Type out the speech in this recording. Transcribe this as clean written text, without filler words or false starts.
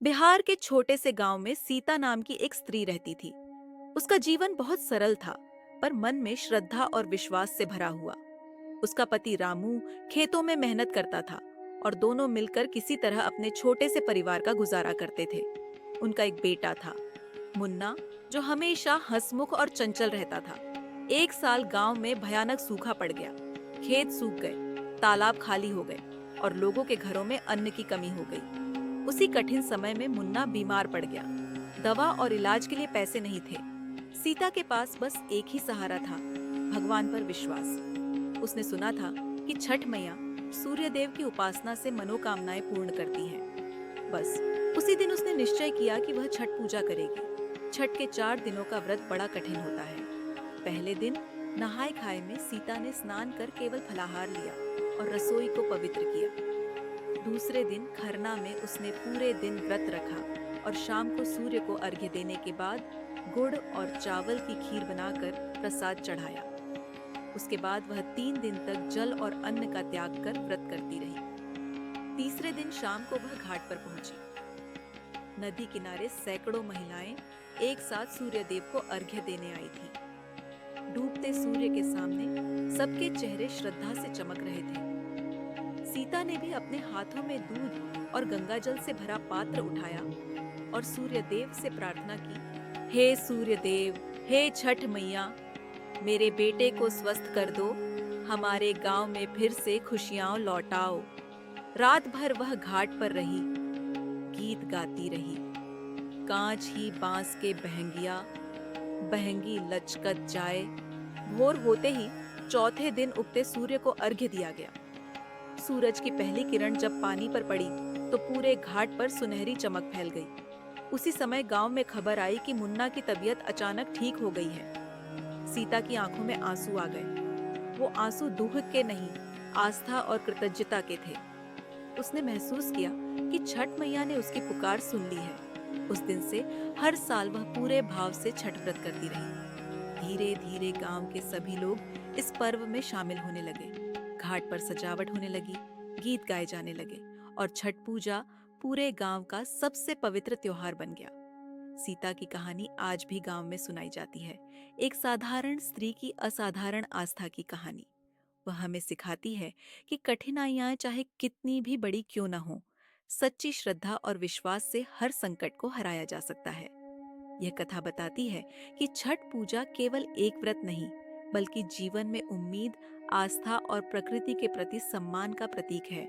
बिहार के छोटे से गांव में सीता नाम की एक स्त्री रहती थी। उसका जीवन बहुत सरल था, पर मन में श्रद्धा और विश्वास से भरा हुआ। उसका पति रामू खेतों में मेहनत करता था और दोनों मिलकर किसी तरह अपने छोटे से परिवार का गुजारा करते थे। उनका एक बेटा था, मुन्ना, जो हमेशा हंसमुख और चंचल रहता था। एक साल गांव में भयानक सूखा पड़ गया। खेत सूख गए, तालाब खाली हो गए और लोगों के घरों में अन्न की कमी हो गई। उसी कठिन समय में मुन्ना बीमार पड़ गया। दवा और इलाज के लिए पैसे नहीं थे। सीता के पास बस एक ही सहारा था, भगवान पर विश्वास। उसने सुना था कि छठ मैया सूर्य देव की उपासना से मनोकामनाएं पूर्ण करती हैं। बस उसी दिन उसने निश्चय किया कि वह छठ पूजा करेगी। छठ के 4 दिनों का व्रत बड़ा कठिन होता है। पहले दिन नहाए खाए में सीता ने स्नान कर केवल फलाहार लिया और रसोई को पवित्र किया। दूसरे दिन खरना में उसने पूरे दिन व्रत रखा और शाम को सूर्य को अर्घ्य देने के बाद गुड़ और चावल की खीर बनाकर प्रसाद चढ़ाया। उसके बाद वह 3 दिन तक जल और अन्न का त्याग कर व्रत करती रही। तीसरे दिन शाम को वह घाट पर पहुंची। नदी किनारे सैकड़ों महिलाएं एक साथ सूर्य देव को अर्घ्य देने आई थी। डूबते सूर्य के सामने सबके चेहरे श्रद्धा से चमक रहे थे। सीता ने भी अपने हाथों में दूध और गंगा जल से भरा पात्र उठाया और सूर्य देव से प्रार्थना की, हे सूर्य देव, हे छठ मैया, मेरे बेटे को स्वस्थ कर दो, हमारे गांव में फिर से खुशियां लौटाओ। रात भर वह घाट पर रही, गीत गाती रही। कांच ही बांस के बहंगिया, बहंगी लचकत जाए। भोर होते ही चौथे दिन उगते सूर्य को अर्घ्य दिया गया। सूरज की पहली किरण जब पानी पर पड़ी तो पूरे घाट पर सुनहरी चमक फैल गई। उसी समय गांव में खबर आई कि मुन्ना की तबीयत अचानक ठीक हो गई है। सीता की आंखों में आंसू आ गए। वो आंसू दुख के नहीं, आस्था और कृतज्ञता के थे। उसने महसूस किया कि छठ मैया ने उसकी पुकार सुन ली है। उस दिन से हर साल वह पूरे भाव से छठ व्रत करती रही। धीरे धीरे गांव के सभी लोग इस पर्व में शामिल होने लगे। घाट पर सजावट होने लगी, गीत गाए जाने लगे और छठ पूजा पूरे गांव का सबसे पवित्र त्योहार बन गया। सीता की कहानी आज भी गांव में सुनाई जाती है। एक साधारण स्त्री की असाधारण आस्था की कहानी। वह हमें सिखाती है कि कठिनाइयां चाहे कितनी भी बड़ी क्यों न हो, सच्ची श्रद्धा और विश्वास से हर संकट को हराया जा सकता है। यह कथा बताती है कि छठ पूजा केवल एक व्रत नहीं, बल्कि जीवन में उम्मीद, आस्था और प्रकृति के प्रति सम्मान का प्रतीक है,